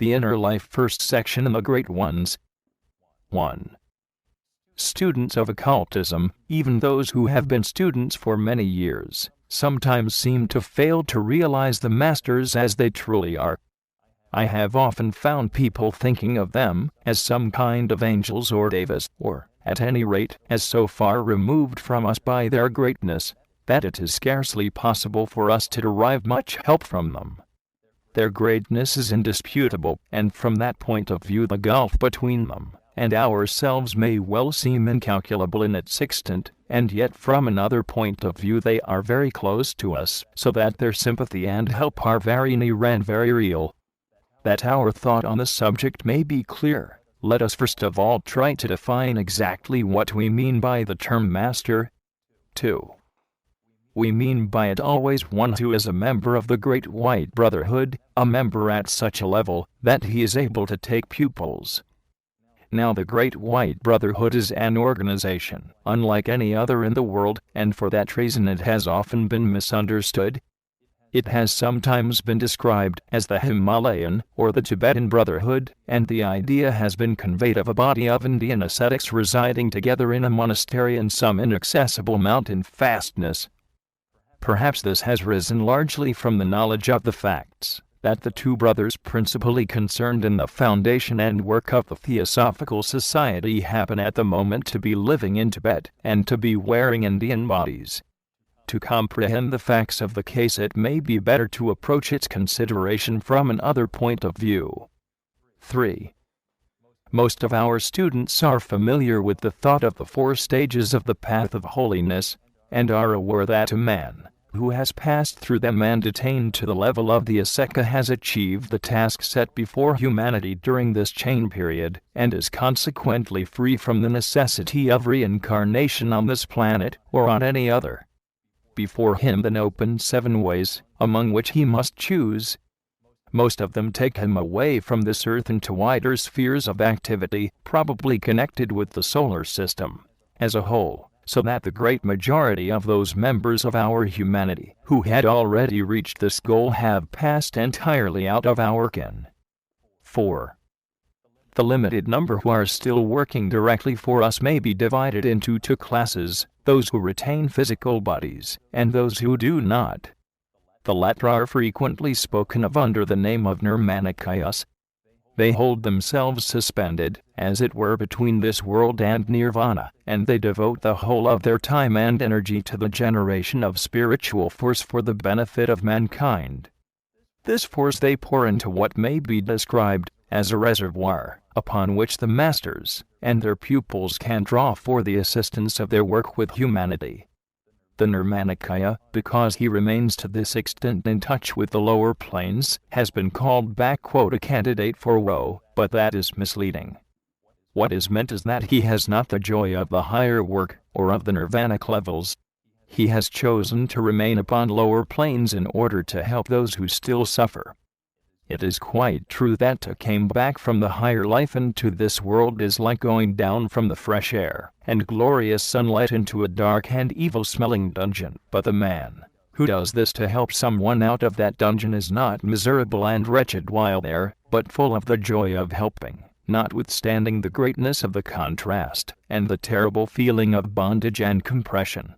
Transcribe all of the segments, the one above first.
The Inner Life First Section in the Great Ones. 1. Students of occultism, even those who have been students for many years, sometimes seem to fail to realize the masters as they truly are. I have often found people thinking of them as some kind of angels or devas, or, at any rate, as so far removed from us by their greatness, that it is scarcely possible for us to derive much help from them. Their greatness is indisputable, and from that point of view the gulf between them and ourselves may well seem incalculable in its extent, and yet from another point of view they are very close to us, so that their sympathy and help are very near and very real. That our thought on the subject may be clear, let us first of all try to define exactly what we mean by the term master. 2. We mean by it always one who is a member of the Great White Brotherhood, a member at such a level that he is able to take pupils. Now the Great White Brotherhood is an organization, unlike any other in the world, and for that reason it has often been misunderstood. It has sometimes been described as the Himalayan or the Tibetan Brotherhood, and the idea has been conveyed of a body of Indian ascetics residing together in a monastery in some inaccessible mountain fastness. Perhaps this has risen largely from the knowledge of the facts that the two brothers principally concerned in the foundation and work of the Theosophical Society happen at the moment to be living in Tibet and to be wearing Indian bodies. To comprehend the facts of the case, it may be better to approach its consideration from another point of view. 3. Most of our students are familiar with the thought of the 4 stages of the path of holiness, and are aware that a man who has passed through them and attained to the level of the Aseka has achieved the task set before humanity during this chain period, and is consequently free from the necessity of reincarnation on this planet or on any other. Before him then open 7 ways, among which he must choose. Most of them take him away from this earth into wider spheres of activity, probably connected with the solar system as a whole, so that the great majority of those members of our humanity who had already reached this goal have passed entirely out of our ken. 4. The limited number who are still working directly for us may be divided into 2 classes, those who retain physical bodies, and those who do not. The latter are frequently spoken of under the name of Nirmanakayas. They hold themselves suspended, as it were, between this world and nirvana, and they devote the whole of their time and energy to the generation of spiritual force for the benefit of mankind. This force they pour into what may be described as a reservoir, upon which the masters and their pupils can draw for the assistance of their work with humanity. The Nirmanakaya, because he remains to this extent in touch with the lower planes, has been called a candidate for woe, but that is misleading. What is meant is that he has not the joy of the higher work, or of the nirvanic levels. He has chosen to remain upon lower planes in order to help those who still suffer. It is quite true that to come back from the higher life into this world is like going down from the fresh air and glorious sunlight into a dark and evil-smelling dungeon. But the man who does this to help someone out of that dungeon is not miserable and wretched while there, but full of the joy of helping, notwithstanding the greatness of the contrast and the terrible feeling of bondage and compression.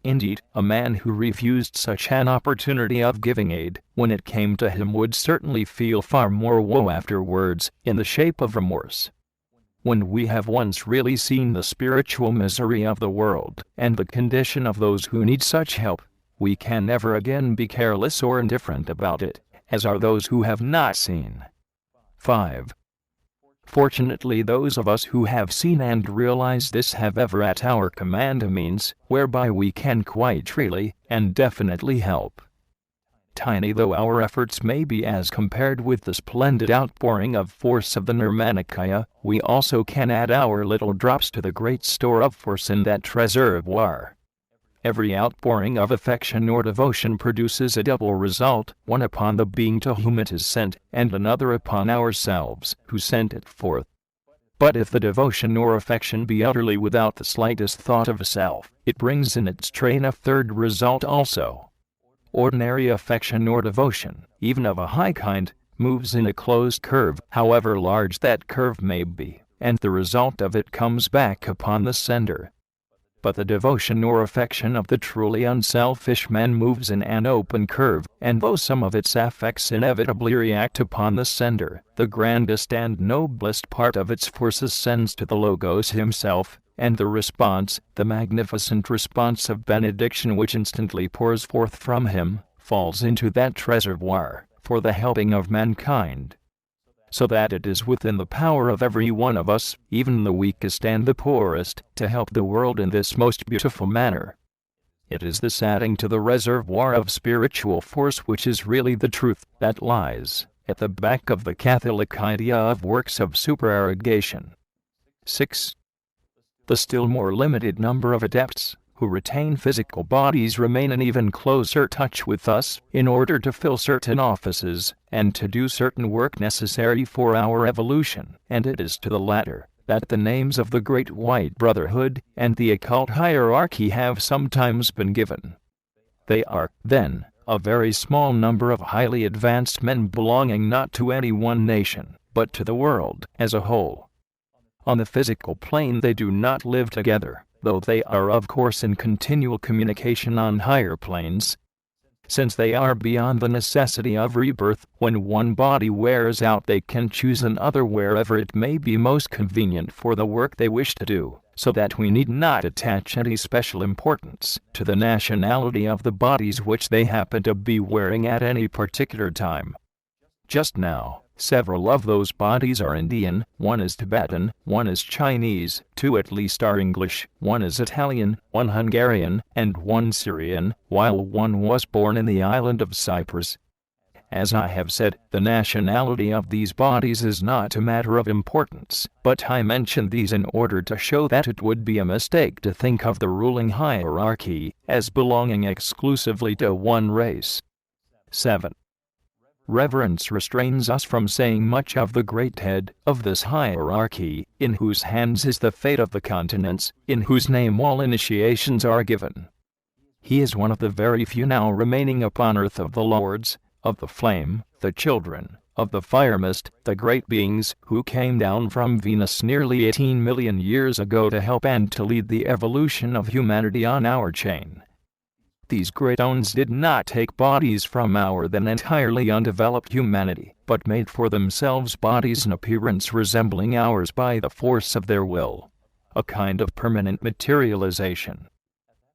Indeed, a man who refused such an opportunity of giving aid, when it came to him, would certainly feel far more woe afterwards, in the shape of remorse. When we have once really seen the spiritual misery of the world, and the condition of those who need such help, we can never again be careless or indifferent about it, as are those who have not seen. 5. Fortunately, those of us who have seen and realized this have ever at our command a means whereby we can quite freely and definitely help. Tiny though our efforts may be as compared with the splendid outpouring of force of the Nirmanakaya, we also can add our little drops to the great store of force in that reservoir. Every outpouring of affection or devotion produces a double result, one upon the being to whom it is sent, and another upon ourselves, who sent it forth. But if the devotion or affection be utterly without the slightest thought of self, it brings in its train a third result also. Ordinary affection or devotion, even of a high kind, moves in a closed curve, however large that curve may be, and the result of it comes back upon the sender. But the devotion or affection of the truly unselfish man moves in an open curve, and though some of its affects inevitably react upon the sender, the grandest and noblest part of its force ascends to the Logos himself, and the response, the magnificent response of benediction which instantly pours forth from him, falls into that reservoir for the helping of mankind. So that it is within the power of every one of us, even the weakest and the poorest, to help the world in this most beautiful manner. It is this adding to the reservoir of spiritual force which is really the truth that lies at the back of the Catholic idea of works of supererogation. 6. The still more limited number of adepts who retain physical bodies remain in even closer touch with us, in order to fill certain offices, and to do certain work necessary for our evolution, and it is to the latter that the names of the Great White Brotherhood and the occult hierarchy have sometimes been given. They are, then, a very small number of highly advanced men belonging not to any one nation, but to the world as a whole. On the physical plane they do not live together, though they are of course in continual communication on higher planes. Since they are beyond the necessity of rebirth, when one body wears out they can choose another wherever it may be most convenient for the work they wish to do, so that we need not attach any special importance to the nationality of the bodies which they happen to be wearing at any particular time. Just now, several of those bodies are Indian, one is Tibetan, one is Chinese, two at least are English, one is Italian, one Hungarian, and one Syrian, while one was born in the island of Cyprus. As I have said, the nationality of these bodies is not a matter of importance, but I mention these in order to show that it would be a mistake to think of the ruling hierarchy as belonging exclusively to one race. 7. Reverence restrains us from saying much of the great head of this hierarchy, in whose hands is the fate of the continents, in whose name all initiations are given. He is one of the very few now remaining upon earth of the lords of the flame, the children of the fire mist, the great beings who came down from Venus nearly 18 million years ago to help and to lead the evolution of humanity on our chain. These great ones did not take bodies from our then entirely undeveloped humanity, but made for themselves bodies in appearance resembling ours by the force of their will, a kind of permanent materialization.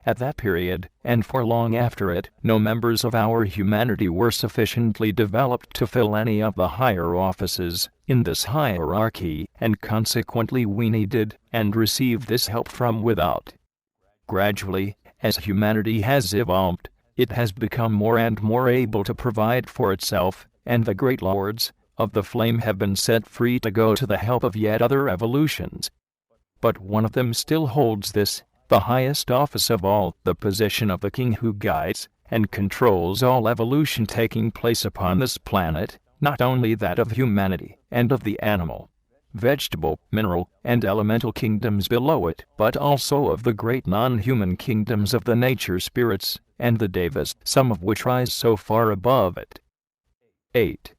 At that period, and for long after it, no members of our humanity were sufficiently developed to fill any of the higher offices in this hierarchy, and consequently we needed and received this help from without. Gradually, as humanity has evolved, it has become more and more able to provide for itself, and the great lords of the flame have been set free to go to the help of yet other evolutions. But one of them still holds this, the highest office of all, the position of the king who guides and controls all evolution taking place upon this planet, not only that of humanity and of the animal, vegetable, mineral, and elemental kingdoms below it, but also of the great non-human kingdoms of the nature spirits and the devas, some of which rise so far above it. 8.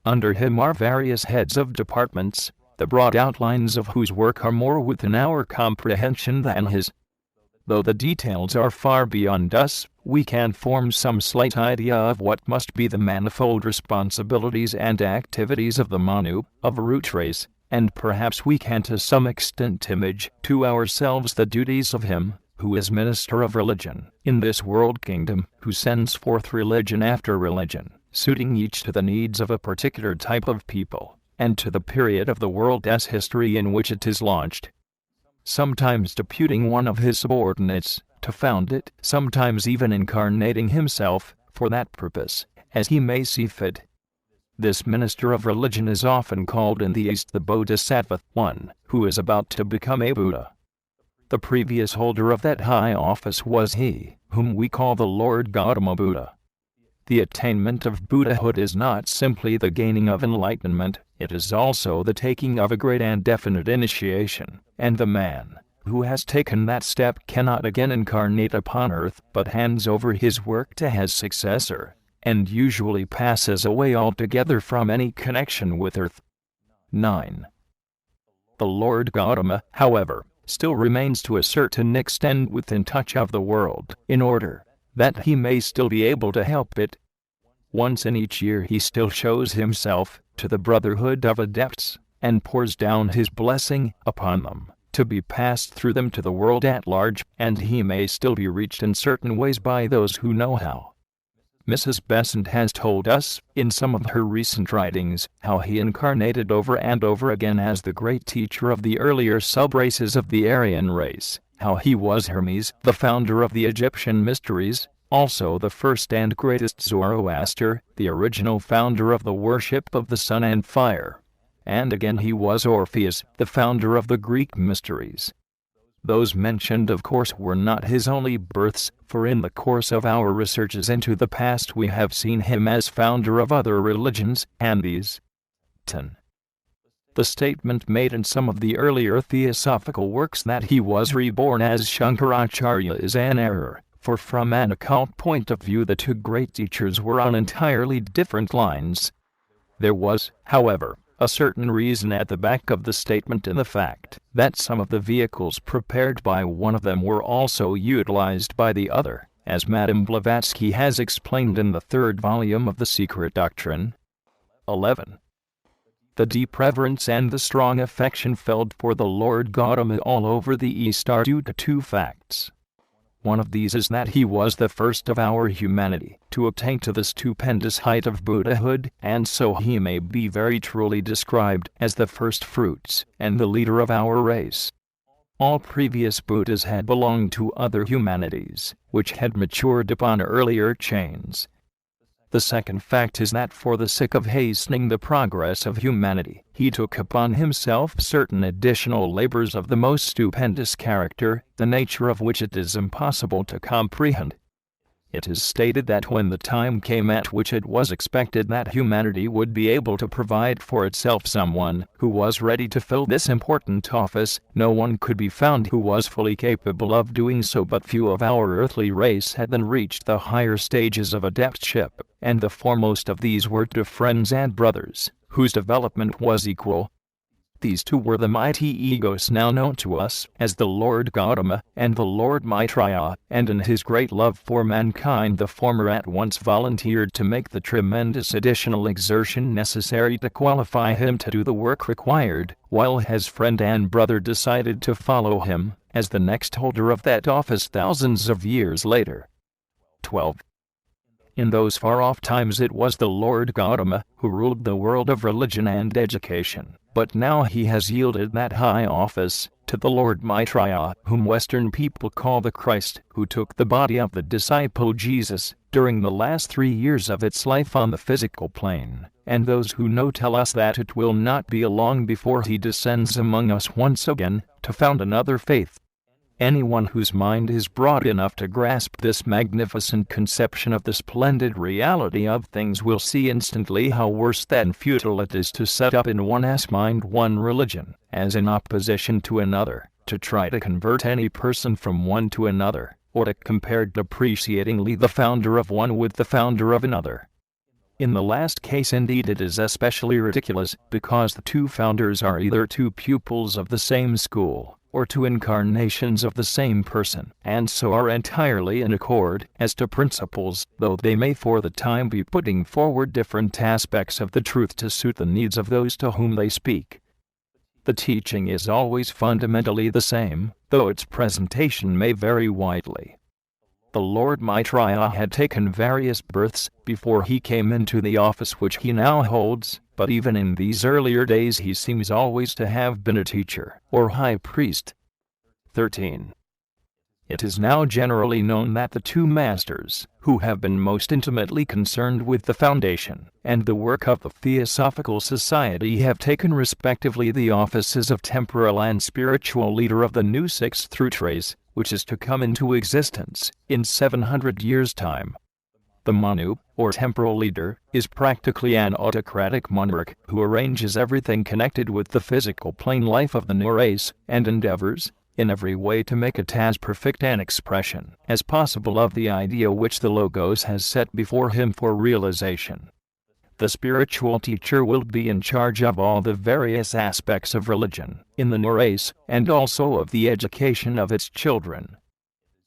Under him are various heads of departments, the broad outlines of whose work are more within our comprehension than his. Though the details are far beyond us, we can form some slight idea of what must be the manifold responsibilities and activities of the Manu, of a root race, and perhaps we can to some extent image to ourselves the duties of him who is minister of religion in this world kingdom, who sends forth religion after religion, suiting each to the needs of a particular type of people, and to the period of the world's history in which it is launched. Sometimes deputing one of his subordinates to found it, sometimes even incarnating himself for that purpose, as he may see fit. This minister of religion is often called in the East the Bodhisattva, one who is about to become a Buddha. The previous holder of that high office was he whom we call the Lord Gautama Buddha. The attainment of Buddhahood is not simply the gaining of enlightenment, it is also the taking of a great and definite initiation, and the man who has taken that step cannot again incarnate upon earth, but hands over his work to his successor, and usually passes away altogether from any connection with earth. 9. The Lord Gautama, however, still remains to a certain extent within touch of the world, in order that he may still be able to help it. Once in each year he still shows himself to the brotherhood of adepts, and pours down his blessing upon them, to be passed through them to the world at large, and he may still be reached in certain ways by those who know how. Mrs. Besant has told us, in some of her recent writings, how he incarnated over and over again as the great teacher of the earlier sub-races of the Aryan race, how he was Hermes, the founder of the Egyptian mysteries, also the first and greatest Zoroaster, the original founder of the worship of the sun and fire. And again he was Orpheus, the founder of the Greek mysteries. Those mentioned of course were not his only births, for in the course of our researches into the past we have seen him as founder of other religions, and these. 10. The statement made in some of the earlier theosophical works that he was reborn as Shankaracharya is an error, for from an occult point of view the two great teachers were on entirely different lines. There was, however, a certain reason at the back of the statement in the fact that some of the vehicles prepared by one of them were also utilized by the other, as Madame Blavatsky has explained in the 3rd volume of The Secret Doctrine. 11. The deep reverence and the strong affection felt for the Lord Gautama all over the East are due to two facts. One of these is that he was the first of our humanity to attain to the stupendous height of Buddhahood, and so he may be very truly described as the first fruits and the leader of our race. All previous Buddhas had belonged to other humanities, which had matured upon earlier chains. The second fact is that for the sake of hastening the progress of humanity, he took upon himself certain additional labors of the most stupendous character, the nature of which it is impossible to comprehend. It is stated that when the time came at which it was expected that humanity would be able to provide for itself someone who was ready to fill this important office, no one could be found who was fully capable of doing so, but few of our earthly race had then reached the higher stages of adeptship, and the foremost of these were two friends and brothers, whose development was equal. These two were the mighty egos now known to us as the Lord Gautama and the Lord Maitreya, and in his great love for mankind the former at once volunteered to make the tremendous additional exertion necessary to qualify him to do the work required, while his friend and brother decided to follow him as the next holder of that office thousands of years later. 12. In those far-off times it was the Lord Gautama who ruled the world of religion and education, but now he has yielded that high office to the Lord Maitreya, whom Western people call the Christ, who took the body of the disciple Jesus during the last 3 years of its life on the physical plane, and those who know tell us that it will not be long before he descends among us once again to found another faith. Anyone whose mind is broad enough to grasp this magnificent conception of the splendid reality of things will see instantly how worse than futile it is to set up in one's mind one religion, as in opposition to another, to try to convert any person from one to another, or to compare depreciatingly the founder of one with the founder of another. In the last case indeed it is especially ridiculous, because the two founders are either two pupils of the same school, or two incarnations of the same person, and so are entirely in accord as to principles, though they may for the time be putting forward different aspects of the truth to suit the needs of those to whom they speak. The teaching is always fundamentally the same, though its presentation may vary widely. The Lord Maitreya had taken various births before he came into the office which he now holds, but even in these earlier days he seems always to have been a teacher, or high priest. 13. It is now generally known that the two masters, who have been most intimately concerned with the foundation and the work of the Theosophical Society, have taken respectively the offices of temporal and spiritual leader of the new sixth root race, which is to come into existence in 700 years' time. The Manu, or temporal leader, is practically an autocratic monarch who arranges everything connected with the physical plane life of the new race, and endeavors, in every way to make it as perfect an expression as possible of the idea which the Logos has set before him for realization. The spiritual teacher will be in charge of all the various aspects of religion in the race, and also of the education of its children.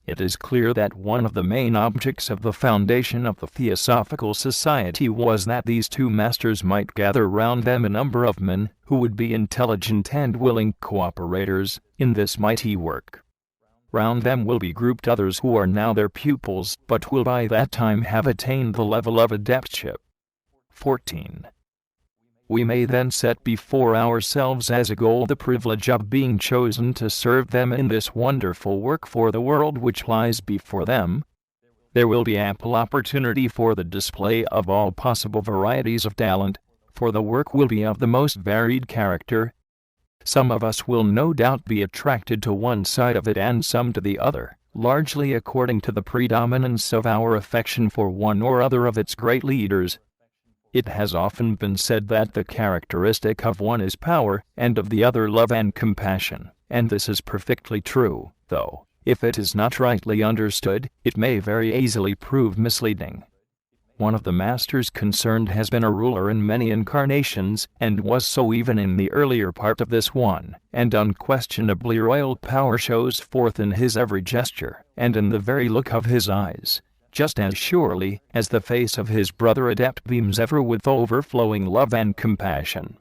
It is clear that one of the main objects of the foundation of the Theosophical Society was that these two masters might gather round them a number of men who would be intelligent and willing cooperators in this mighty work. Round them will be grouped others who are now their pupils, but will by that time have attained the level of adeptship. 14. We may then set before ourselves as a goal the privilege of being chosen to serve them in this wonderful work for the world which lies before them. There will be ample opportunity for the display of all possible varieties of talent, for the work will be of the most varied character. Some of us will no doubt be attracted to one side of it and some to the other, largely according to the predominance of our affection for one or other of its great leaders. It has often been said that the characteristic of one is power, and of the other love and compassion, and this is perfectly true, though, if it is not rightly understood, it may very easily prove misleading. One of the masters concerned has been a ruler in many incarnations, and was so even in the earlier part of this one, and unquestionably royal power shows forth in his every gesture, and in the very look of his eyes, just as surely as the face of his brother adept beams ever with overflowing love and compassion.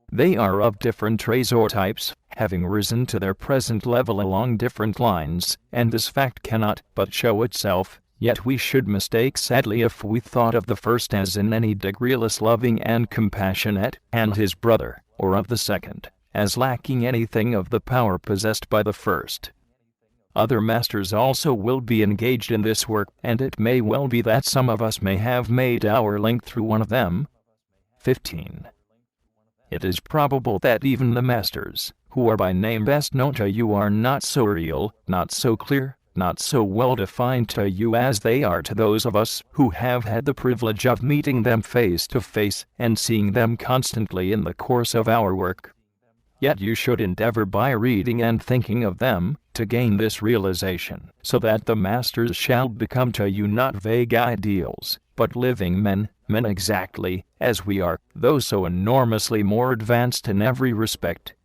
They are of different rays or types, having risen to their present level along different lines, and this fact cannot but show itself, yet we should mistake sadly if we thought of the first as in any degree less loving and compassionate, and his brother, or of the second, as lacking anything of the power possessed by the first. Other masters also will be engaged in this work, and it may well be that some of us may have made our link through one of them. 15. It is probable that even the masters, who are by name best known to you, are not so real, not so clear, not so well defined to you as they are to those of us who have had the privilege of meeting them face to face and seeing them constantly in the course of our work. Yet you should endeavor by reading and thinking of them to gain this realization, so that the masters shall become to you not vague ideals, but living men, men exactly as we are, though so enormously more advanced in every respect.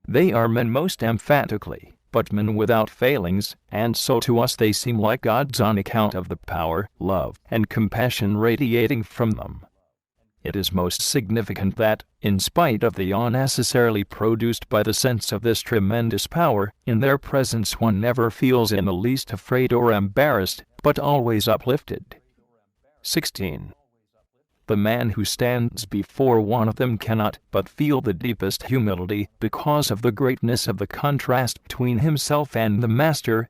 They are men most emphatically, but men without failings, and so to us they seem like gods on account of the power, love, and compassion radiating from them. It is most significant that, in spite of the awe necessarily produced by the sense of this tremendous power, in their presence one never feels in the least afraid or embarrassed, but always uplifted. 16. The man who stands before one of them cannot but feel the deepest humility because of the greatness of the contrast between himself and the master.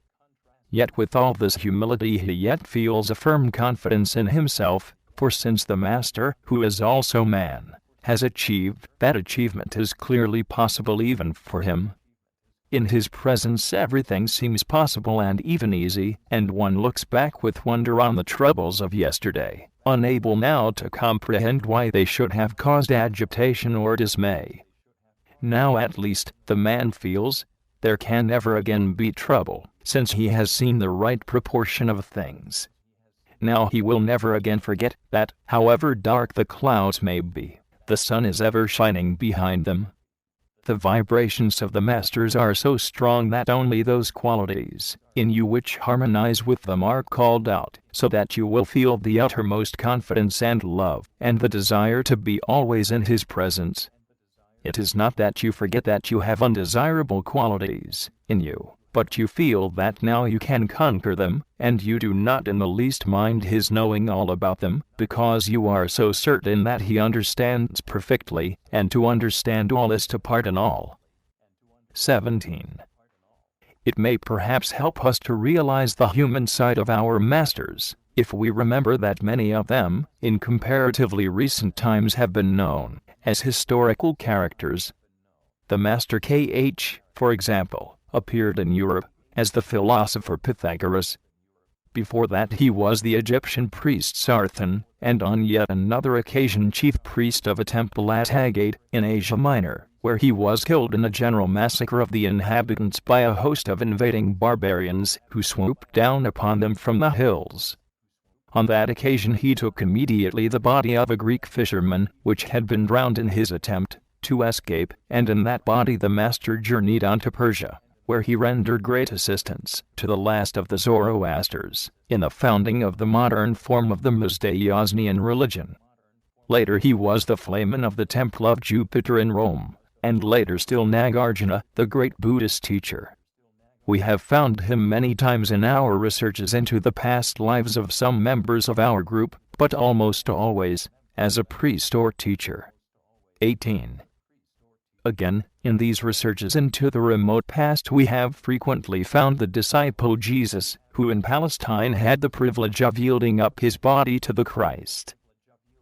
Yet with all this humility he yet feels a firm confidence in himself, for since the master, who is also man, has achieved, that achievement is clearly possible even for him. In his presence everything seems possible and even easy, and one looks back with wonder on the troubles of yesterday, unable now to comprehend why they should have caused agitation or dismay. Now at least, the man feels, there can never again be trouble, since he has seen the right proportion of things. Now he will never again forget that, however dark the clouds may be, the sun is ever shining behind them. The vibrations of the masters are so strong that only those qualities in you which harmonize with them are called out, so that you will feel the uttermost confidence and love, and the desire to be always in his presence. It is not that you forget that you have undesirable qualities in you, but you feel that now you can conquer them, and you do not in the least mind his knowing all about them, because you are so certain that he understands perfectly, and to understand all is to pardon all. 17. It may perhaps help us to realize the human side of our masters, if we remember that many of them, in comparatively recent times, have been known as historical characters. The Master K.H., for example, appeared in Europe as the philosopher Pythagoras. Before that he was the Egyptian priest Sarthon, and on yet another occasion chief priest of a temple at Agade, in Asia Minor. where he was killed in a general massacre of the inhabitants by a host of invading barbarians who swooped down upon them from the hills. On that occasion he took immediately the body of a Greek fisherman, which had been drowned in his attempt to escape, and in that body the master journeyed on to Persia, where he rendered great assistance to the last of the Zoroasters in the founding of the modern form of the Mazdaeosnian religion. Later he was the flamen of the Temple of Jupiter in Rome, and later still Nagarjuna, the great Buddhist teacher. We have found him many times in our researches into the past lives of some members of our group, but almost always as a priest or teacher. 18. Again, in these researches into the remote past we have frequently found the disciple Jesus, who in Palestine had the privilege of yielding up his body to the Christ.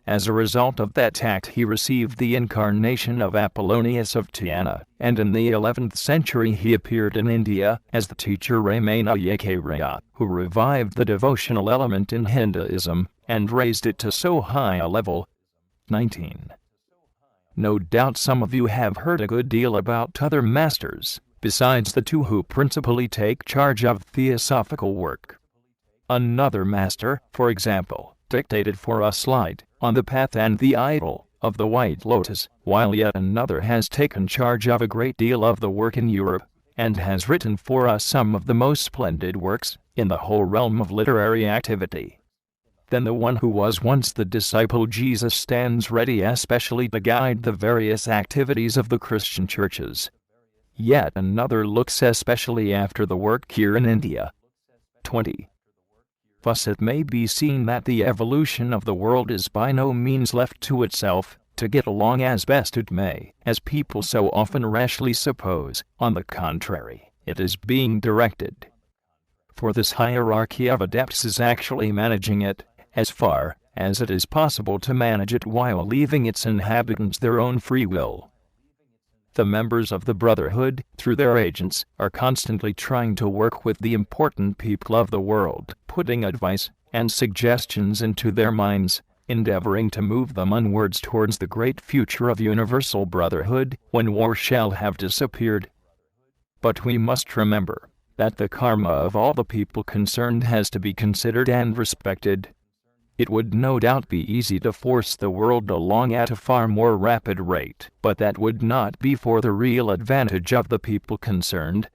As a result of that act he received the incarnation of Apollonius of Tyana, and in the 11th century he appeared in India as the teacher Ramanayakaya, who revived the devotional element in Hinduism and raised it to so high a level. 19. No doubt some of you have heard a good deal about other masters, besides the two who principally take charge of theosophical work. Another master, for example, dictated for us light on the path and the idol of the White Lotus, while yet another has taken charge of a great deal of the work in Europe, and has written for us some of the most splendid works in the whole realm of literary activity. Then the one who was once the disciple Jesus stands ready especially to guide the various activities of the Christian churches. Yet another looks especially after the work here in India. 20. Thus it may be seen that the evolution of the world is by no means left to itself, to get along as best it may, as people so often rashly suppose. On the contrary, it is being directed. For this hierarchy of adepts is actually managing it, as far as it is possible to manage it while leaving its inhabitants their own free will. The members of the Brotherhood, through their agents, are constantly trying to work with the important people of the world, putting advice and suggestions into their minds, endeavoring to move them onwards towards the great future of universal brotherhood, when war shall have disappeared. But we must remember that the karma of all the people concerned has to be considered and respected. It would no doubt be easy to force the world along at a far more rapid rate, but that would not be for the real advantage of the people concerned.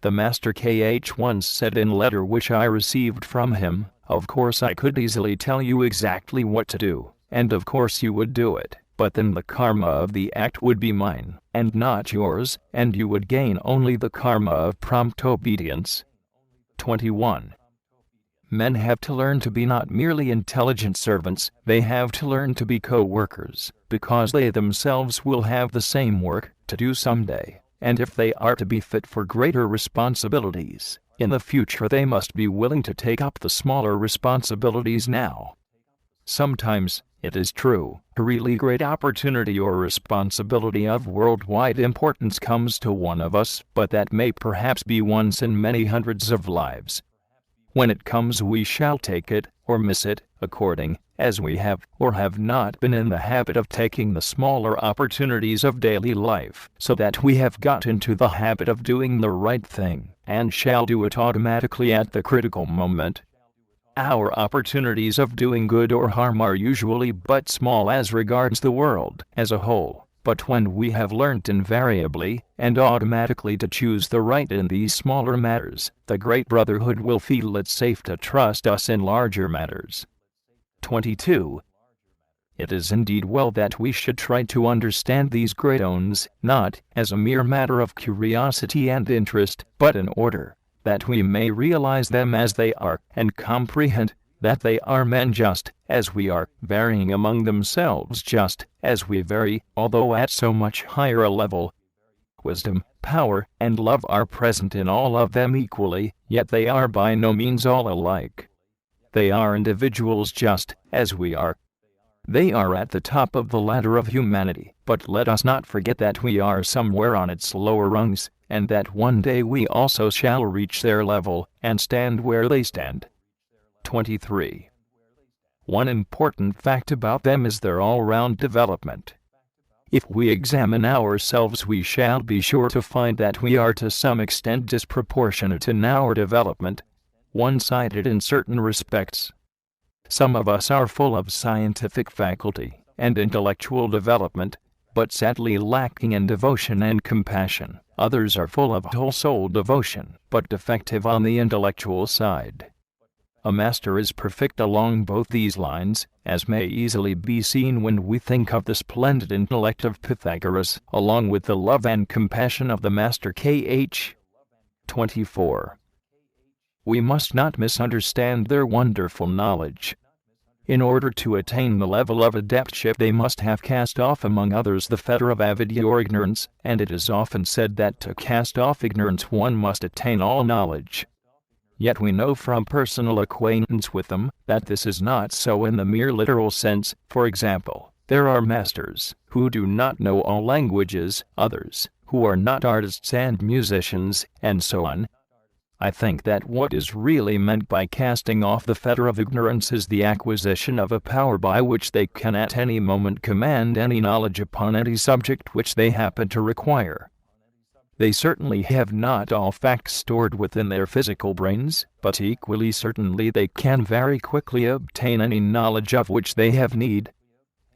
The Master K.H. once said in a letter which I received from him, "Of course I could easily tell you exactly what to do, and of course you would do it, but then the karma of the act would be mine, and not yours, and you would gain only the karma of prompt obedience." 21. Men have to learn to be not merely intelligent servants, they have to learn to be co-workers, because they themselves will have the same work to do someday, and if they are to be fit for greater responsibilities in the future they must be willing to take up the smaller responsibilities now. Sometimes, it is true, a really great opportunity or responsibility of worldwide importance comes to one of us, but that may perhaps be once in many hundreds of lives. When it comes we shall take it, or miss it, according as we have or have not been in the habit of taking the smaller opportunities of daily life, so that we have got into the habit of doing the right thing, and shall do it automatically at the critical moment. Our opportunities of doing good or harm are usually but small as regards the world as a whole. But when we have learnt invariably and automatically to choose the right in these smaller matters, the Great Brotherhood will feel it safe to trust us in larger matters. 22. It is indeed well that we should try to understand these great ones, not as a mere matter of curiosity and interest, but in order that we may realize them as they are, and comprehend that they are men just as we are, varying among themselves just as we vary, although at so much higher a level. Wisdom, power, and love are present in all of them equally, yet they are by no means all alike. They are individuals just as we are. They are at the top of the ladder of humanity, but let us not forget that we are somewhere on its lower rungs, and that one day we also shall reach their level and stand where they stand. 23. One important fact about them is their all-round development. If we examine ourselves, we shall be sure to find that we are to some extent disproportionate in our development, one-sided in certain respects. Some of us are full of scientific faculty and intellectual development, but sadly lacking in devotion and compassion. Others are full of whole-soul devotion, but defective on the intellectual side. A master is perfect along both these lines, as may easily be seen when we think of the splendid intellect of Pythagoras, along with the love and compassion of the master Kh. 24. We must not misunderstand their wonderful knowledge. In order to attain the level of adeptship, they must have cast off, among others, the fetter of avidity or ignorance, and it is often said that to cast off ignorance one must attain all knowledge. Yet we know from personal acquaintance with them that this is not so in the mere literal sense. For example, there are masters who do not know all languages, others who are not artists and musicians, and so on. I think that what is really meant by casting off the fetter of ignorance is the acquisition of a power by which they can at any moment command any knowledge upon any subject which they happen to require. They certainly have not all facts stored within their physical brains, but equally certainly they can very quickly obtain any knowledge of which they have need.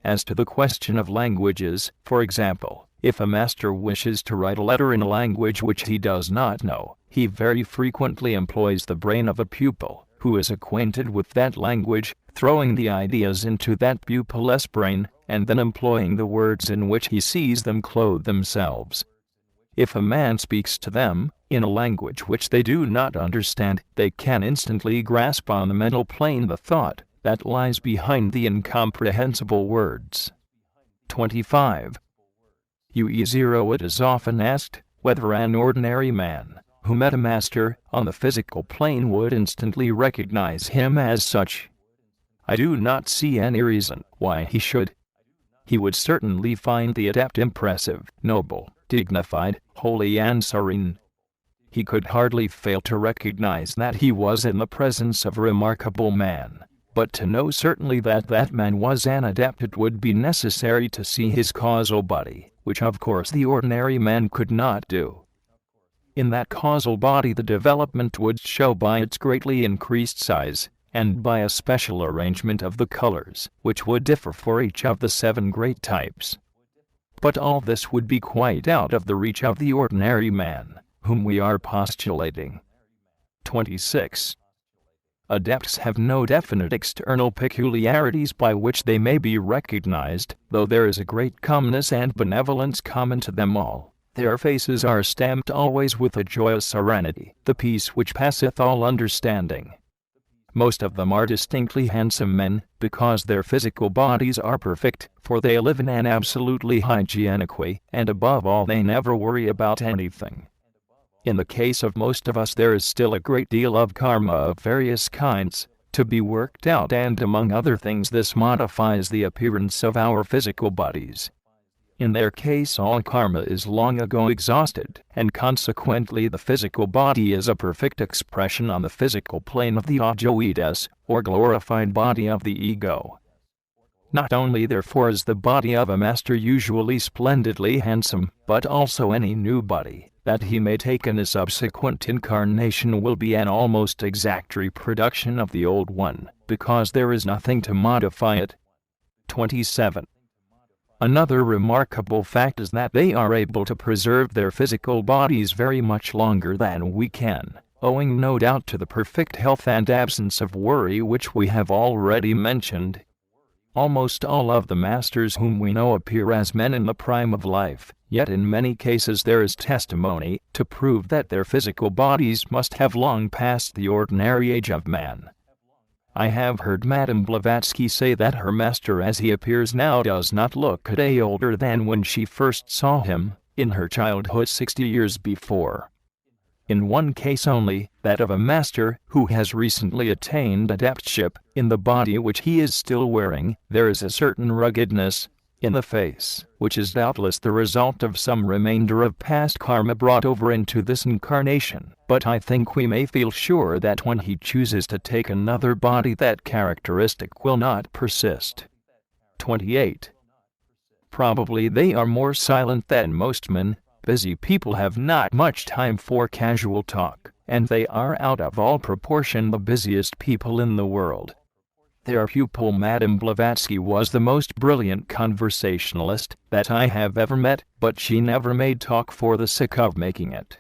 As to the question of languages, for example, if a master wishes to write a letter in a language which he does not know, he very frequently employs the brain of a pupil, who is acquainted with that language, throwing the ideas into that pupil's brain, and then employing the words in which he sees them clothe themselves. If a man speaks to them, in a language which they do not understand, they can instantly grasp on the mental plane the thought that lies behind the incomprehensible words. 25. UE0 It is often asked whether an ordinary man who met a master on the physical plane would instantly recognize him as such. I do not see any reason why he should. He would certainly find the adept impressive, noble, dignified, holy and serene. He could hardly fail to recognize that he was in the presence of a remarkable man, but to know certainly that that man was an adept it would be necessary to see his causal body, which of course the ordinary man could not do. In that causal body the development would show by its greatly increased size, and by a special arrangement of the colors, which would differ for each of the 7 great types. But all this would be quite out of the reach of the ordinary man, whom we are postulating. 26. Adepts have no definite external peculiarities by which they may be recognized, though there is a great calmness and benevolence common to them all. Their faces are stamped always with a joyous serenity, the peace which passeth all understanding. Most of them are distinctly handsome men, because their physical bodies are perfect, for they live in an absolutely hygienic way, and above all they never worry about anything. In the case of most of us there is still a great deal of karma of various kinds to be worked out, and among other things this modifies the appearance of our physical bodies. In their case all karma is long ago exhausted, and consequently the physical body is a perfect expression on the physical plane of the ajoides, or glorified body of the ego. Not only therefore is the body of a master usually splendidly handsome, but also any new body that he may take in a subsequent incarnation will be an almost exact reproduction of the old one, because there is nothing to modify it. 27. Another remarkable fact is that they are able to preserve their physical bodies very much longer than we can, owing no doubt to the perfect health and absence of worry which we have already mentioned. Almost all of the masters whom we know appear as men in the prime of life, yet in many cases there is testimony to prove that their physical bodies must have long passed the ordinary age of man. I have heard Madame Blavatsky say that her master as he appears now does not look a day older than when she first saw him, in her childhood 60 years before. In one case only, that of a master who has recently attained adeptship, in the body which he is still wearing, there is a certain ruggedness in the face, which is doubtless the result of some remainder of past karma brought over into this incarnation, but I think we may feel sure that when he chooses to take another body that characteristic will not persist. 28. Probably they are more silent than most men. Busy people have not much time for casual talk, and they are out of all proportion the busiest people in the world. Their pupil Madame Blavatsky was the most brilliant conversationalist that I have ever met, but she never made talk for the sake of making it.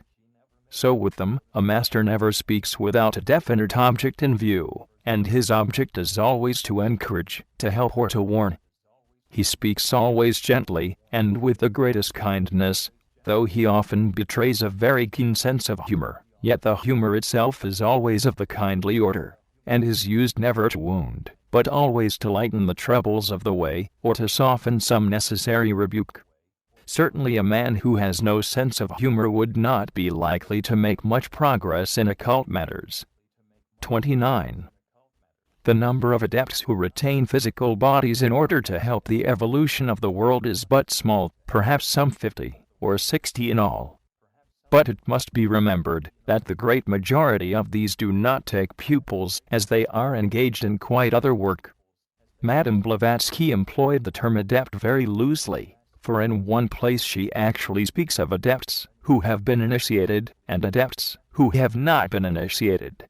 So with them, a master never speaks without a definite object in view, and his object is always to encourage, to help or to warn. He speaks always gently, and with the greatest kindness, though he often betrays a very keen sense of humor, yet the humor itself is always of the kindly order, and is used never to wound, but always to lighten the troubles of the way, or to soften some necessary rebuke. Certainly a man who has no sense of humor would not be likely to make much progress in occult matters. 29. The number of adepts who retain physical bodies in order to help the evolution of the world is but small, perhaps some 50 or 60 in all. But it must be remembered that the great majority of these do not take pupils, as they are engaged in quite other work. Madame Blavatsky employed the term adept very loosely, for in one place she actually speaks of adepts who have been initiated and adepts who have not been initiated.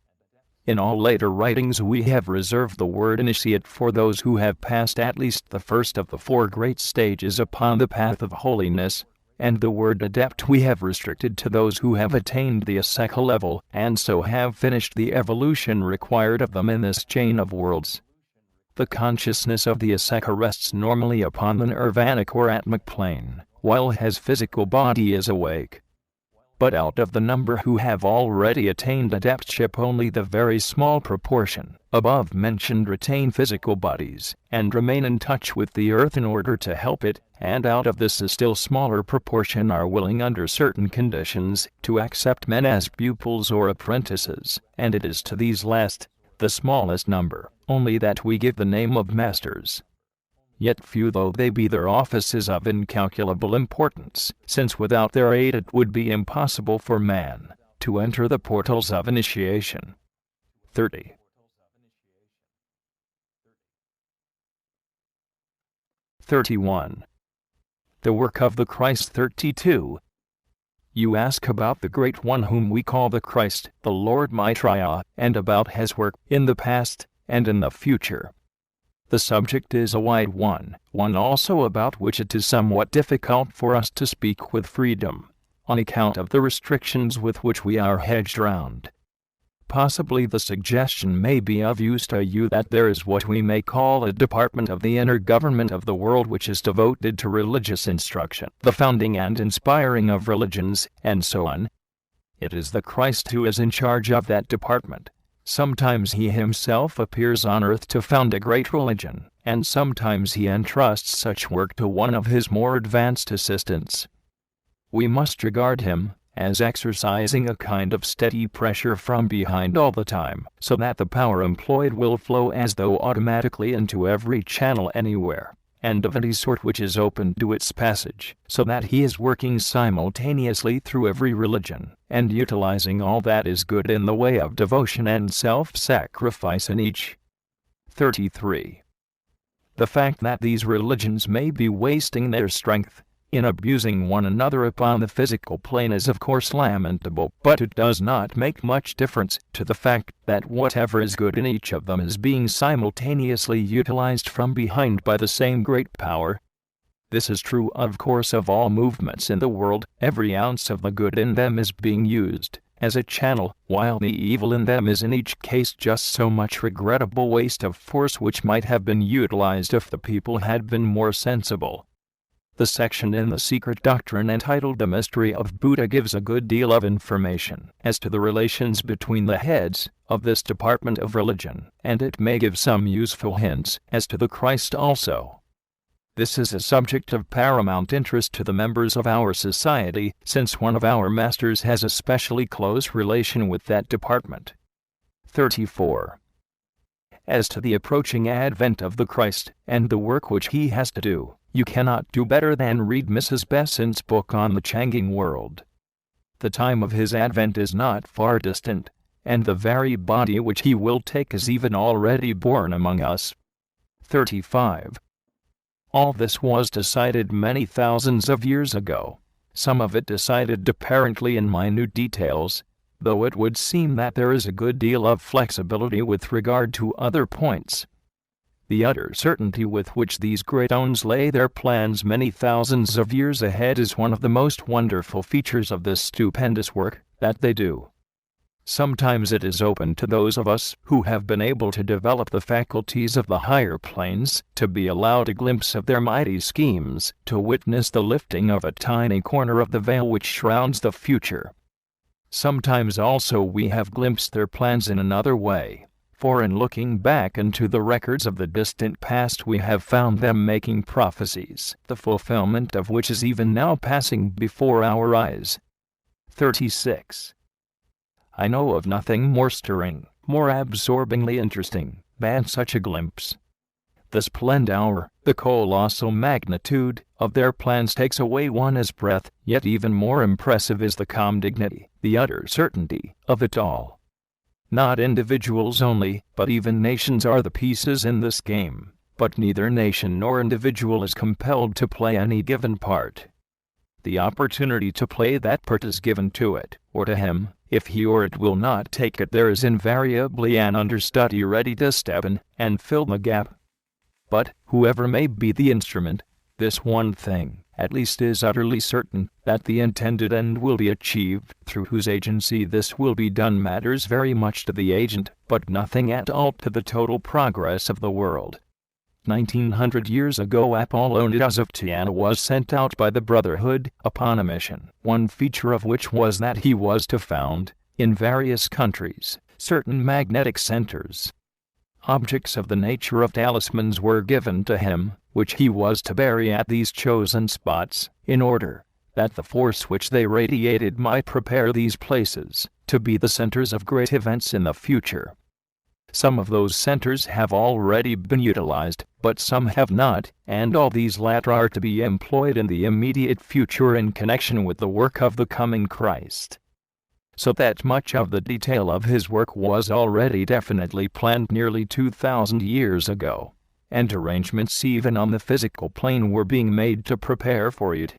In all later writings we have reserved the word initiate for those who have passed at least the first of the four great stages upon the path of holiness, and the word adept we have restricted to those who have attained the ascetical level and so have finished the evolution required of them in this chain of worlds. The consciousness of the asceta rests normally upon the nirvanic or atmic plane, while his physical body is awake. But out of the number who have already attained adeptship, only the very small proportion above mentioned retain physical bodies and remain in touch with the earth in order to help it, and out of this a still smaller proportion are willing under certain conditions to accept men as pupils or apprentices, and it is to these last, the smallest number, only that we give the name of masters. Yet few though they be, their office is of incalculable importance, since without their aid it would be impossible for man to enter the portals of initiation. 30. The work of the Christ. 32. You ask about the Great One whom we call the Christ, the Lord Maitreya, and about his work in the past and in the future. The subject is a wide one also about which it is somewhat difficult for us to speak with freedom, on account of the restrictions with which we are hedged round. Possibly the suggestion may be of use to you that there is what we may call a department of the inner government of the world which is devoted to religious instruction, the founding and inspiring of religions, and so on. It is the Christ who is in charge of that department. Sometimes he himself appears on earth to found a great religion, and sometimes he entrusts such work to one of his more advanced assistants. We must regard him as exercising a kind of steady pressure from behind all the time, so that the power employed will flow as though automatically into every channel anywhere, and of any sort which is open to its passage, so that he is working simultaneously through every religion, and utilizing all that is good in the way of devotion and self-sacrifice in each. 33. The fact that these religions may be wasting their strength in abusing one another upon the physical plane is of course lamentable, but it does not make much difference to the fact that whatever is good in each of them is being simultaneously utilized from behind by the same great power. This is true, of course, of all movements in the world. Every ounce of the good in them is being used as a channel, while the evil in them is in each case just so much regrettable waste of force which might have been utilized if the people had been more sensible. The section in the secret doctrine entitled The Mystery of Buddha gives a good deal of information as to the relations between the heads of this department of religion, and it may give some useful hints as to the Christ also. This is a subject of paramount interest to the members of our society, since one of our masters has a specially close relation with that department. 34. As to the approaching advent of the Christ and the work which he has to do, you cannot do better than read Mrs. Besant's book on the changing world. The time of his advent is not far distant, and the very body which he will take is even already born among us. 35. All this was decided many thousands of years ago, some of it decided apparently in minute details, though it would seem that there is a good deal of flexibility with regard to other points. The utter certainty with which these great ones lay their plans many thousands of years ahead is one of the most wonderful features of this stupendous work that they do. Sometimes it is open to those of us who have been able to develop the faculties of the higher planes to be allowed a glimpse of their mighty schemes, to witness the lifting of a tiny corner of the veil which shrouds the future. Sometimes also we have glimpsed their plans in another way, for in looking back into the records of the distant past we have found them making prophecies, the fulfillment of which is even now passing before our eyes. 36. I know of nothing more stirring, more absorbingly interesting, than such a glimpse. The splendor, the colossal magnitude, of their plans takes away one's breath, yet even more impressive is the calm dignity, the utter certainty, of it all. Not individuals only, but even nations are the pieces in this game, but neither nation nor individual is compelled to play any given part. The opportunity to play that part is given to it, or to him. If he or it will not take it, there is invariably an understudy ready to step in and fill the gap. But, whoever may be the instrument, this one thing, at least, is utterly certain, that the intended end will be achieved, through whose agency this will be done matters very much to the agent, but nothing at all to the total progress of the world. 1900 years ago Apollonius of Tyana was sent out by the Brotherhood upon a mission, one feature of which was that he was to found, in various countries, certain magnetic centers. Objects of the nature of talismans were given to him, which he was to bury at these chosen spots, in order that the force which they radiated might prepare these places to be the centers of great events in the future. Some of those centers have already been utilized, but some have not, and all these latter are to be employed in the immediate future in connection with the work of the coming Christ. So that much of the detail of his work was already definitely planned nearly 2,000 years ago, and arrangements even on the physical plane were being made to prepare for it.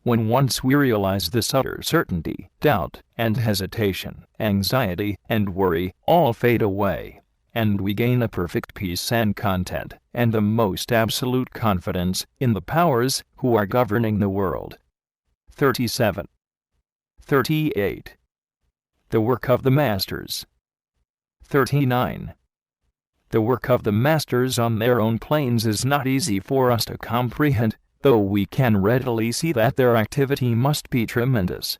When once we realize this utter certainty, doubt and hesitation, anxiety and worry all fade away, and we gain a perfect peace and content, and the most absolute confidence in the powers who are governing the world. 37. 38. The work of the Masters. 39. The work of the Masters on their own planes is not easy for us to comprehend, though we can readily see that their activity must be tremendous.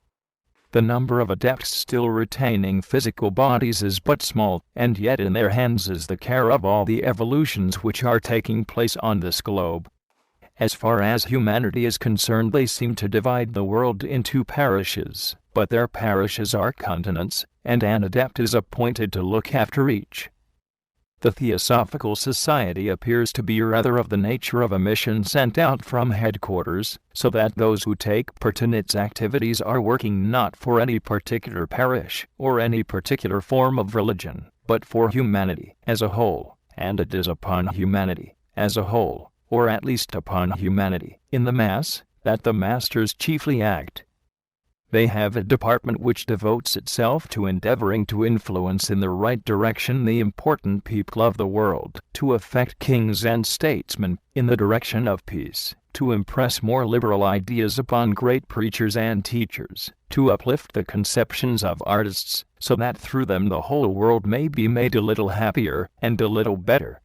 The number of adepts still retaining physical bodies is but small, and yet in their hands is the care of all the evolutions which are taking place on this globe. As far as humanity is concerned, they seem to divide the world into parishes, but their parishes are continents, and an adept is appointed to look after each. The Theosophical Society appears to be rather of the nature of a mission sent out from headquarters, so that those who take part in its activities are working not for any particular parish or any particular form of religion, but for humanity as a whole, and it is upon humanity as a whole, or at least upon humanity in the mass, that the Masters chiefly act. They have a department which devotes itself to endeavoring to influence in the right direction the important people of the world, to affect kings and statesmen in the direction of peace, to impress more liberal ideas upon great preachers and teachers, to uplift the conceptions of artists, so that through them the whole world may be made a little happier and a little better.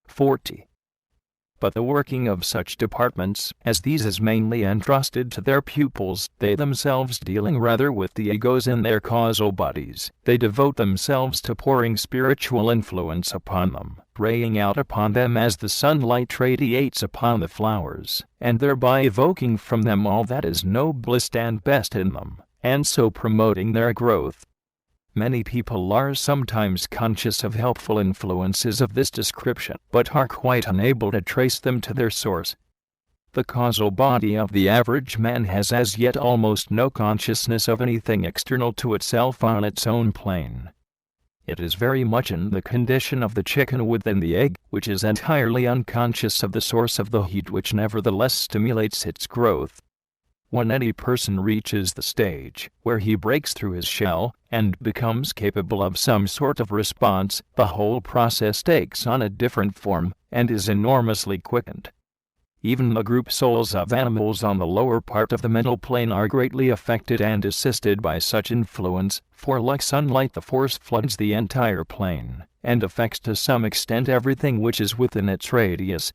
40. But the working of such departments as these is mainly entrusted to their pupils, they themselves dealing rather with the egos in their causal bodies. They devote themselves to pouring spiritual influence upon them, raying out upon them as the sunlight radiates upon the flowers, and thereby evoking from them all that is noblest and best in them, and so promoting their growth. Many people are sometimes conscious of helpful influences of this description, but are quite unable to trace them to their source. The causal body of the average man has as yet almost no consciousness of anything external to itself on its own plane. It is very much in the condition of the chicken within the egg, which is entirely unconscious of the source of the heat which nevertheless stimulates its growth. When any person reaches the stage where he breaks through his shell and becomes capable of some sort of response, the whole process takes on a different form and is enormously quickened. Even the group souls of animals on the lower part of the mental plane are greatly affected and assisted by such influence, for like sunlight the force floods the entire plane, and affects to some extent everything which is within its radius.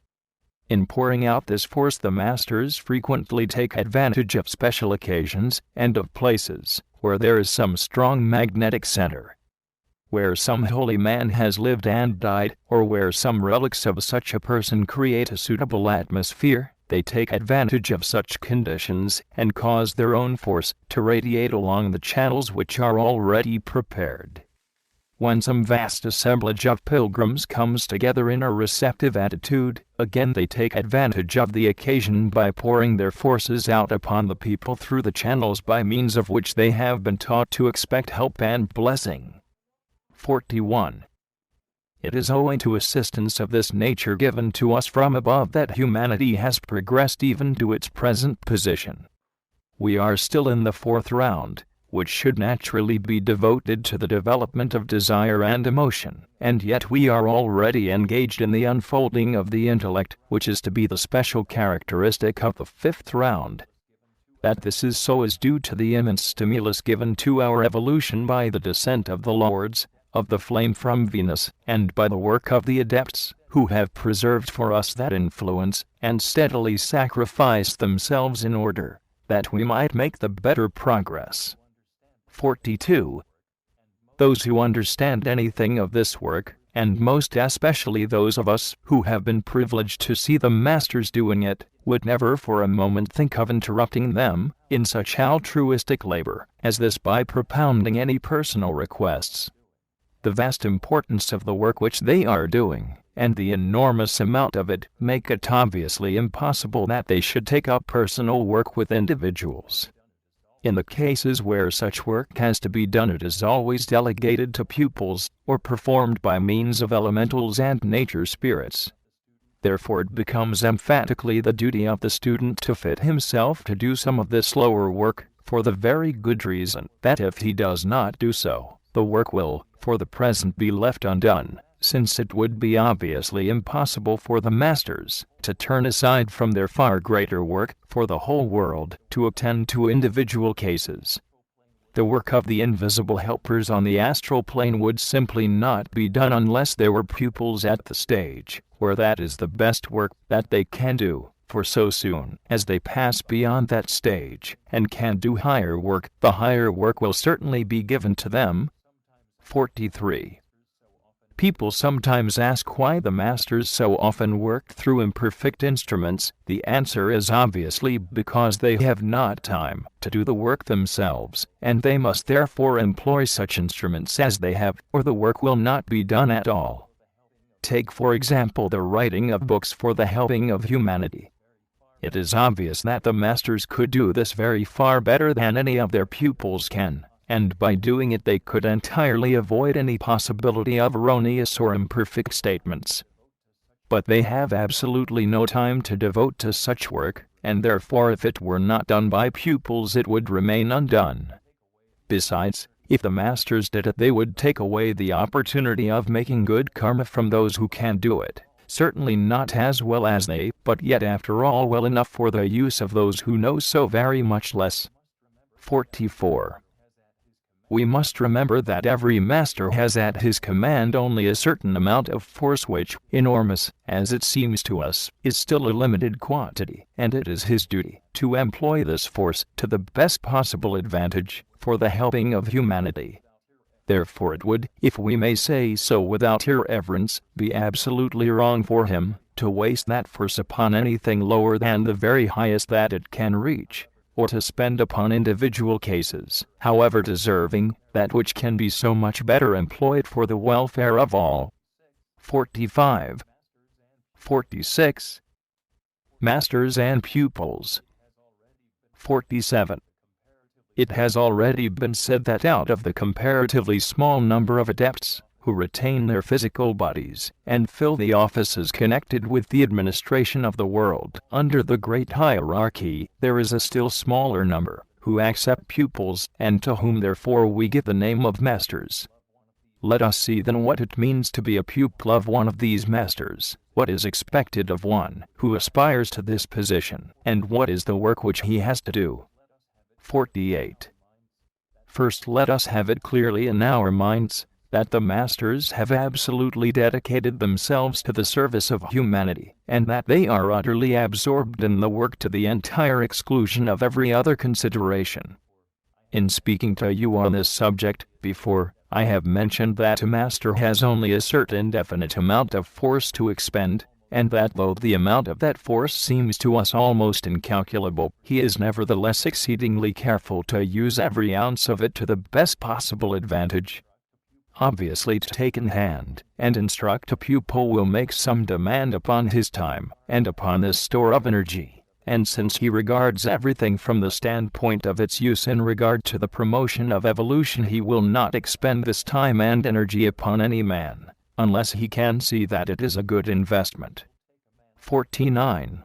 In pouring out this force the masters frequently take advantage of special occasions, and of places where there is some strong magnetic center, where some holy man has lived and died, or where some relics of such a person create a suitable atmosphere. They take advantage of such conditions and cause their own force to radiate along the channels which are already prepared. When some vast assemblage of pilgrims comes together in a receptive attitude, again they take advantage of the occasion by pouring their forces out upon the people through the channels by means of which they have been taught to expect help and blessing. 41. It is owing to assistance of this nature given to us from above that humanity has progressed even to its present position. We are still in the fourth round, which should naturally be devoted to the development of desire and emotion, and yet we are already engaged in the unfolding of the intellect, which is to be the special characteristic of the fifth round. That this is so is due to the immense stimulus given to our evolution by the descent of the Lords of the Flame from Venus, and by the work of the Adepts, who have preserved for us that influence, and steadily sacrificed themselves in order that we might make the better progress. 42. Those who understand anything of this work, and most especially those of us who have been privileged to see the masters doing it, would never for a moment think of interrupting them in such altruistic labor as this by propounding any personal requests. The vast importance of the work which they are doing, and the enormous amount of it, make it obviously impossible that they should take up personal work with individuals. In the cases where such work has to be done, it is always delegated to pupils, or performed by means of elementals and nature spirits. Therefore it becomes emphatically the duty of the student to fit himself to do some of this lower work, for the very good reason that if he does not do so, the work will, for the present, be left undone, since it would be obviously impossible for the masters to turn aside from their far greater work for the whole world to attend to individual cases. The work of the invisible helpers on the astral plane would simply not be done unless there were pupils at the stage where that is the best work that they can do, for so soon as they pass beyond that stage and can do higher work, the higher work will certainly be given to them. 43. People sometimes ask why the masters so often work through imperfect instruments. The answer is obviously because they have not time to do the work themselves, and they must therefore employ such instruments as they have, or the work will not be done at all. Take for example the writing of books for the helping of humanity. It is obvious that the masters could do this very far better than any of their pupils can, and by doing it they could entirely avoid any possibility of erroneous or imperfect statements. But they have absolutely no time to devote to such work, and therefore if it were not done by pupils it would remain undone. Besides, if the masters did it, they would take away the opportunity of making good karma from those who can do it. Certainly not as well as they, but yet after all well enough for the use of those who know so very much less. 44. We must remember that every master has at his command only a certain amount of force which, enormous as it seems to us, is still a limited quantity, and it is his duty to employ this force to the best possible advantage for the helping of humanity. Therefore it would, if we may say so without irreverence, be absolutely wrong for him to waste that force upon anything lower than the very highest that it can reach, or to spend upon individual cases, however deserving, that which can be so much better employed for the welfare of all. 45. 46. Masters and pupils. 47. It has already been said that out of the comparatively small number of adepts who retain their physical bodies and fill the offices connected with the administration of the world under the great hierarchy, there is a still smaller number who accept pupils and to whom therefore we give the name of masters. Let us see then what it means to be a pupil of one of these masters, what is expected of one who aspires to this position, and what is the work which he has to do. 48. First, let us have it clearly in our minds that the masters have absolutely dedicated themselves to the service of humanity, and that they are utterly absorbed in the work to the entire exclusion of every other consideration. In speaking to you on this subject before, I have mentioned that a master has only a certain definite amount of force to expend, and that though the amount of that force seems to us almost incalculable, he is nevertheless exceedingly careful to use every ounce of it to the best possible advantage. Obviously, to take in hand and instruct a pupil will make some demand upon his time and upon this store of energy, and since he regards everything from the standpoint of its use in regard to the promotion of evolution, he will not expend this time and energy upon any man, unless he can see that it is a good investment. 49.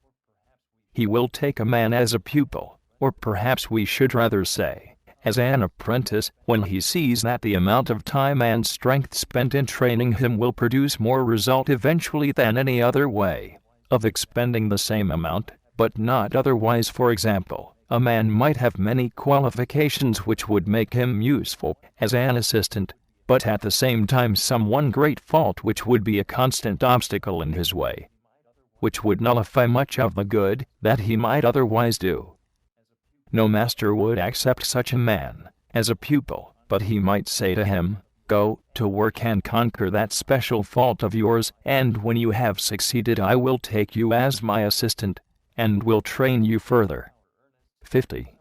He will take a man as a pupil, or perhaps we should rather say, as an apprentice, when he sees that the amount of time and strength spent in training him will produce more result eventually than any other way of expending the same amount, but not otherwise. For example, a man might have many qualifications which would make him useful as an assistant, but at the same time some one great fault which would be a constant obstacle in his way, which would nullify much of the good that he might otherwise do. No master would accept such a man as a pupil, but he might say to him, "Go to work and conquer that special fault of yours, and when you have succeeded I will take you as my assistant, and will train you further." 50.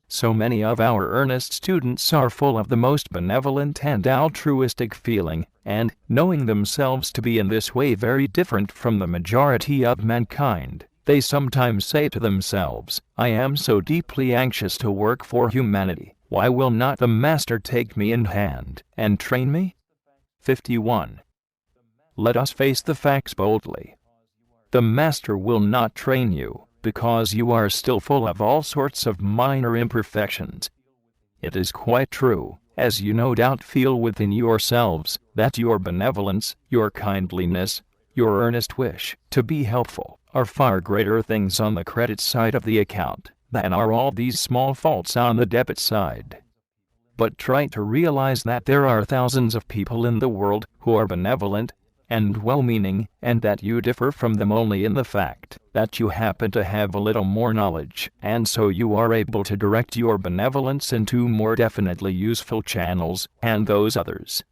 So many of our earnest students are full of the most benevolent and altruistic feeling, and, knowing themselves to be in this way very different from the majority of mankind, they sometimes say to themselves, "I am so deeply anxious to work for humanity, why will not the master take me in hand and train me?" 51. Let us face the facts boldly. The master will not train you, because you are still full of all sorts of minor imperfections. It is quite true, as you no doubt feel within yourselves, that your benevolence, your kindliness, your earnest wish to be helpful are far greater things on the credit side of the account than are all these small faults on the debit side. But try to realize that there are thousands of people in the world who are benevolent and well-meaning, and that you differ from them only in the fact that you happen to have a little more knowledge, and so you are able to direct your benevolence into more definitely useful channels, and those others.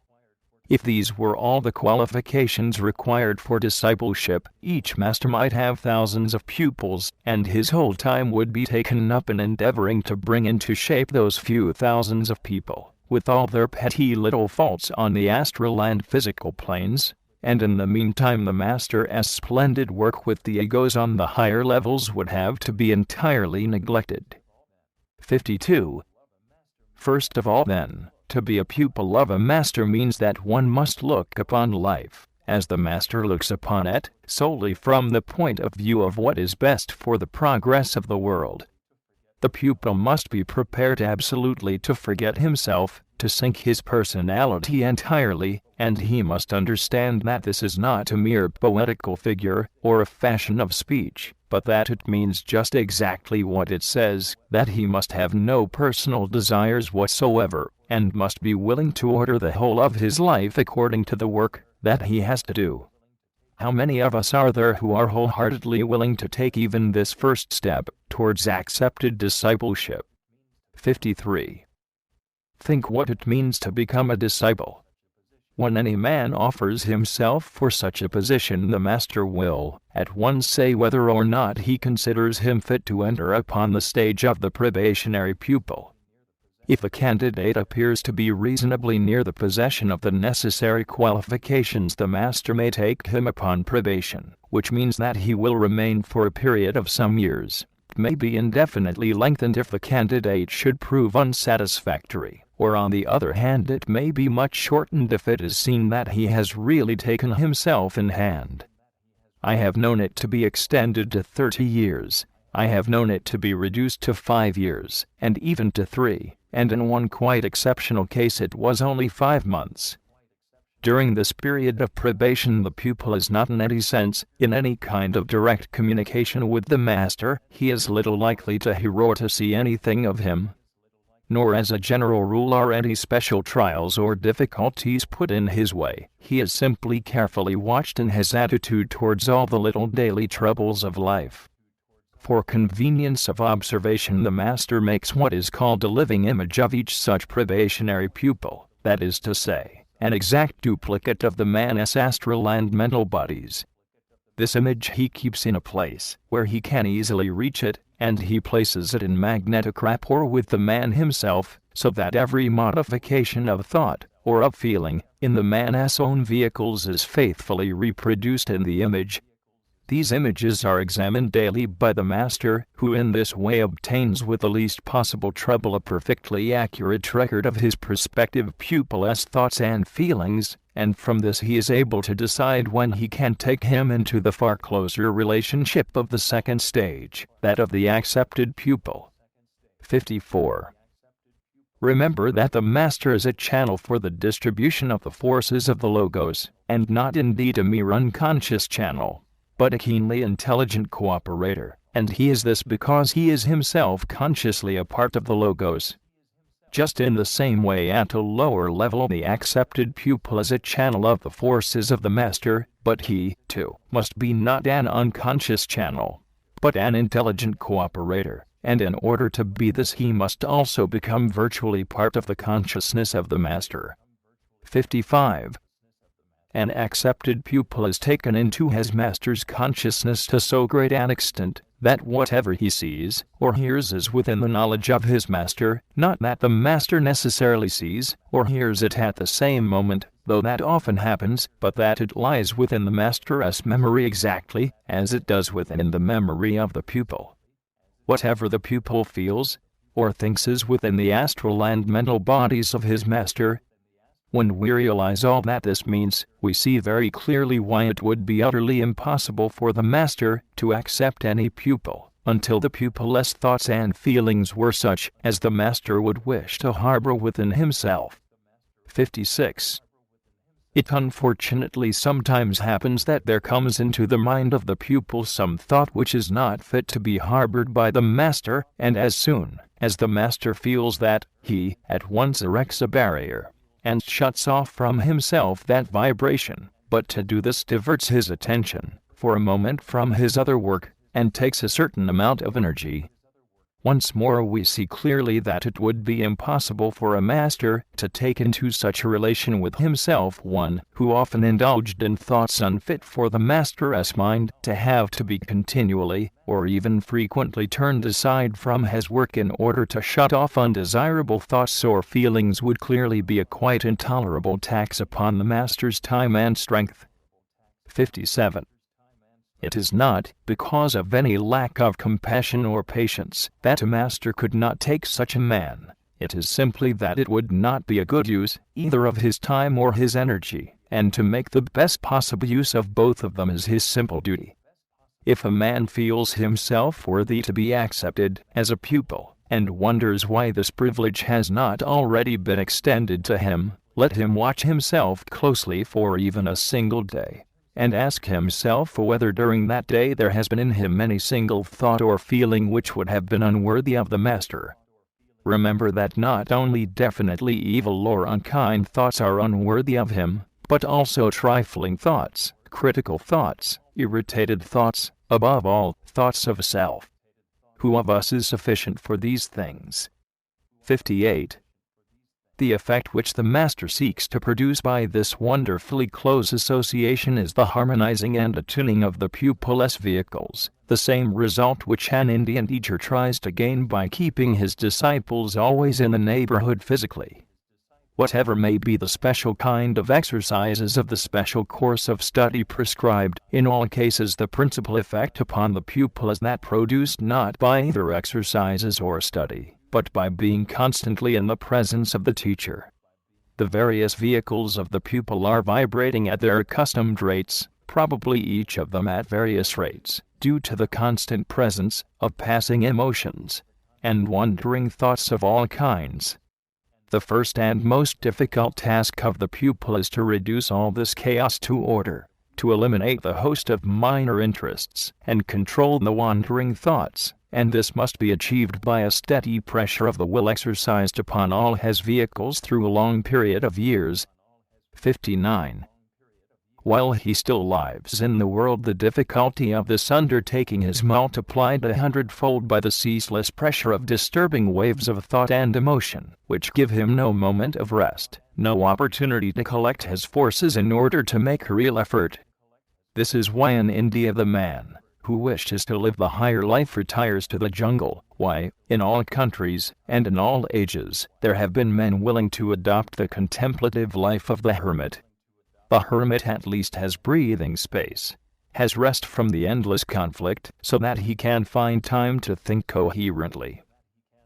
If these were all the qualifications required for discipleship, each master might have thousands of pupils, and his whole time would be taken up in endeavoring to bring into shape those few thousands of people, with all their petty little faults on the astral and physical planes, and in the meantime the master as splendid work with the egos on the higher levels would have to be entirely neglected. 52. First of all then, to be a pupil of a master means that one must look upon life, as the master looks upon it, solely from the point of view of what is best for the progress of the world. The pupil must be prepared absolutely to forget himself, to sink his personality entirely, and he must understand that this is not a mere poetical figure, or a fashion of speech, but that it means just exactly what it says, that he must have no personal desires whatsoever, and must be willing to order the whole of his life according to the work that he has to do. How many of us are there who are wholeheartedly willing to take even this first step towards accepted discipleship? 53. Think what it means to become a disciple. When any man offers himself for such a position, the master will at once say whether or not he considers him fit to enter upon the stage of the probationary pupil. If the candidate appears to be reasonably near the possession of the necessary qualifications, the master may take him upon probation, which means that he will remain for a period of some years, contract may be indefinitely lengthened if the candidate should prove unsatisfactory, or on the other hand it may be much shortened if it is seen that he has really taken himself in hand. I have known it to be extended to 30 years. I have known it to be reduced to 5 years, and even to 3, and in one quite exceptional case it was only 5 months. During this period of probation the pupil is not in any sense in any kind of direct communication with the master. He is little likely to hear or to see anything of him. Nor as a general rule are any special trials or difficulties put in his way. He is simply carefully watched in his attitude towards all the little daily troubles of life. For convenience of observation the master makes what is called a living image of each such probationary pupil, that is to say, an exact duplicate of the man's astral and mental bodies. This image he keeps in a place where he can easily reach it, and he places it in magnetic rapport with the man himself, so that every modification of thought or of feeling in the man's own vehicles is faithfully reproduced in the image. These images are examined daily by the master, who in this way obtains with the least possible trouble a perfectly accurate record of his prospective pupil's thoughts and feelings, and from this he is able to decide when he can take him into the far closer relationship of the second stage, that of the accepted pupil. 54. Remember that the master is a channel for the distribution of the forces of the logos, and not indeed a mere unconscious channel, but a keenly intelligent cooperator, and he is this because he is himself consciously a part of the logos. Just in the same way at a lower level the accepted pupil is a channel of the forces of the master, but he, too, must be not an unconscious channel, but an intelligent cooperator, and in order to be this he must also become virtually part of the consciousness of the master. 55. An accepted pupil is taken into his master's consciousness to so great an extent that whatever he sees or hears is within the knowledge of his master, not that the master necessarily sees or hears it at the same moment, though that often happens, but that it lies within the master's memory exactly as it does within the memory of the pupil. Whatever the pupil feels or thinks is within the astral and mental bodies of his master. When we realize all that this means, we see very clearly why it would be utterly impossible for the master to accept any pupil, until the pupil's thoughts and feelings were such as the master would wish to harbor within himself. 56. It unfortunately sometimes happens that there comes into the mind of the pupil some thought which is not fit to be harbored by the master, and as soon as the master feels that, he at once erects a barrier and shuts off from himself that vibration, but to do this diverts his attention for a moment from his other work, and takes a certain amount of energy. Once more we see clearly that it would be impossible for a master to take into such a relation with himself one who often indulged in thoughts unfit for the master's mind, to have to be continually, or even frequently turned aside from his work in order to shut off undesirable thoughts or feelings would clearly be a quite intolerable tax upon the master's time and strength. 57. It is not because of any lack of compassion or patience that a master could not take such a man. It is simply that it would not be a good use either of his time or his energy, and to make the best possible use of both of them is his simple duty. If a man feels himself worthy to be accepted as a pupil, and wonders why this privilege has not already been extended to him, let him watch himself closely for even a single day, and ask himself whether during that day there has been in him any single thought or feeling which would have been unworthy of the master. Remember that not only definitely evil or unkind thoughts are unworthy of him, but also trifling thoughts, critical thoughts, irritated thoughts, above all, thoughts of self. Who of us is sufficient for these things? 58. The effect which the master seeks to produce by this wonderfully close association is the harmonizing and attuning of the pupil's vehicles, the same result which an Indian teacher tries to gain by keeping his disciples always in the neighborhood physically. Whatever may be the special kind of exercises of the special course of study prescribed, in all cases the principal effect upon the pupil is that produced not by either exercises or study, but by being constantly in the presence of the teacher. The various vehicles of the pupil are vibrating at their accustomed rates, probably each of them at various rates, due to the constant presence of passing emotions and wandering thoughts of all kinds. The first and most difficult task of the pupil is to reduce all this chaos to order, to eliminate the host of minor interests, and control the wandering thoughts, and this must be achieved by a steady pressure of the will exercised upon all his vehicles through a long period of years. 59. While he still lives in the world, the difficulty of this undertaking is multiplied 100-fold by the ceaseless pressure of disturbing waves of thought and emotion, which give him no moment of rest, no opportunity to collect his forces in order to make a real effort. This is why in India the man who wishes to live the higher life retires to the jungle, why, in all countries, and in all ages, there have been men willing to adopt the contemplative life of the hermit. The hermit at least has breathing space, has rest from the endless conflict, so that he can find time to think coherently.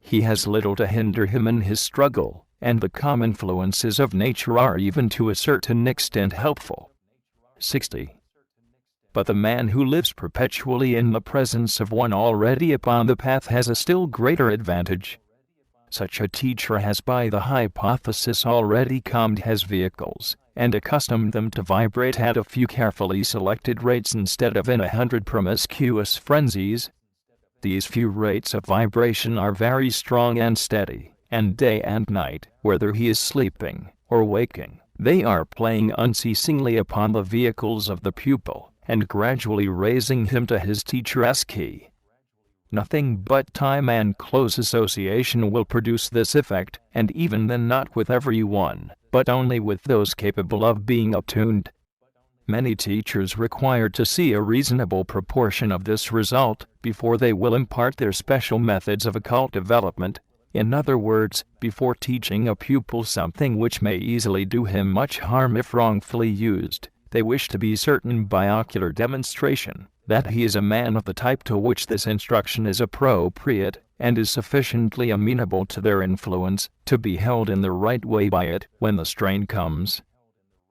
He has little to hinder him in his struggle, and the calm influences of nature are even to a certain extent helpful. 60. But the man who lives perpetually in the presence of one already upon the path has a still greater advantage. Such a teacher has by the hypothesis already calmed his vehicles, and accustomed them to vibrate at a few carefully selected rates instead of in 100 promiscuous frenzies. These few rates of vibration are very strong and steady, and day and night, whether he is sleeping or waking, they are playing unceasingly upon the vehicles of the pupil, and gradually raising him to his teacher's key. Nothing but time and close association will produce this effect, and even then not with every one, but only with those capable of being attuned. Many teachers require to see a reasonable proportion of this result before they will impart their special methods of occult development. In other words, before teaching a pupil something which may easily do him much harm if wrongfully used, they wish to be certain by ocular demonstration that he is a man of the type to which this instruction is appropriate, and is sufficiently amenable to their influence to be held in the right way by it when the strain comes.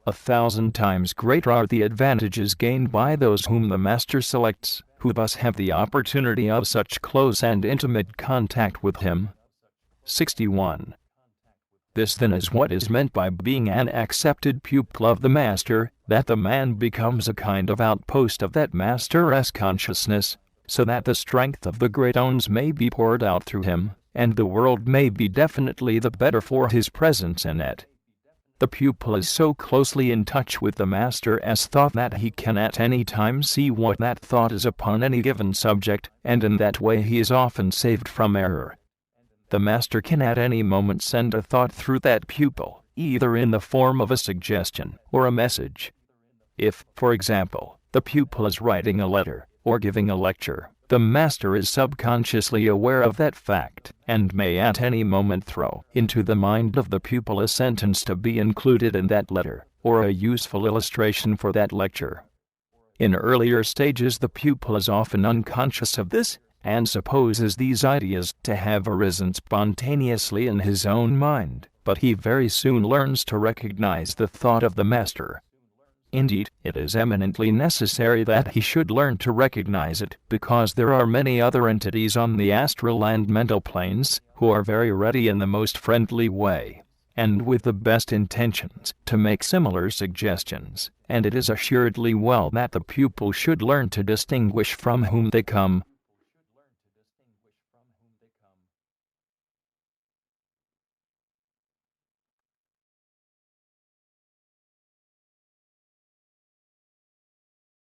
1,000 times greater are the advantages gained by those whom the master selects, who thus have the opportunity of such close and intimate contact with him. 61. This then is what is meant by being an accepted pupil of the master, that the man becomes a kind of outpost of that master's consciousness, so that the strength of the great Ones may be poured out through him, and the world may be definitely the better for his presence in it. The pupil is so closely in touch with the master as thought that he can at any time see what that thought is upon any given subject, and in that way he is often saved from error. The master can at any moment send a thought through that pupil, either in the form of a suggestion or a message. If, for example, the pupil is writing a letter or giving a lecture, the master is subconsciously aware of that fact, and may at any moment throw into the mind of the pupil a sentence to be included in that letter, or a useful illustration for that lecture. In earlier stages the pupil is often unconscious of this, and supposes these ideas to have arisen spontaneously in his own mind, but he very soon learns to recognize the thought of the master. Indeed, it is eminently necessary that he should learn to recognize it, because there are many other entities on the astral and mental planes who are very ready in the most friendly way, and with the best intentions, to make similar suggestions, and it is assuredly well that the pupil should learn to distinguish from whom they come,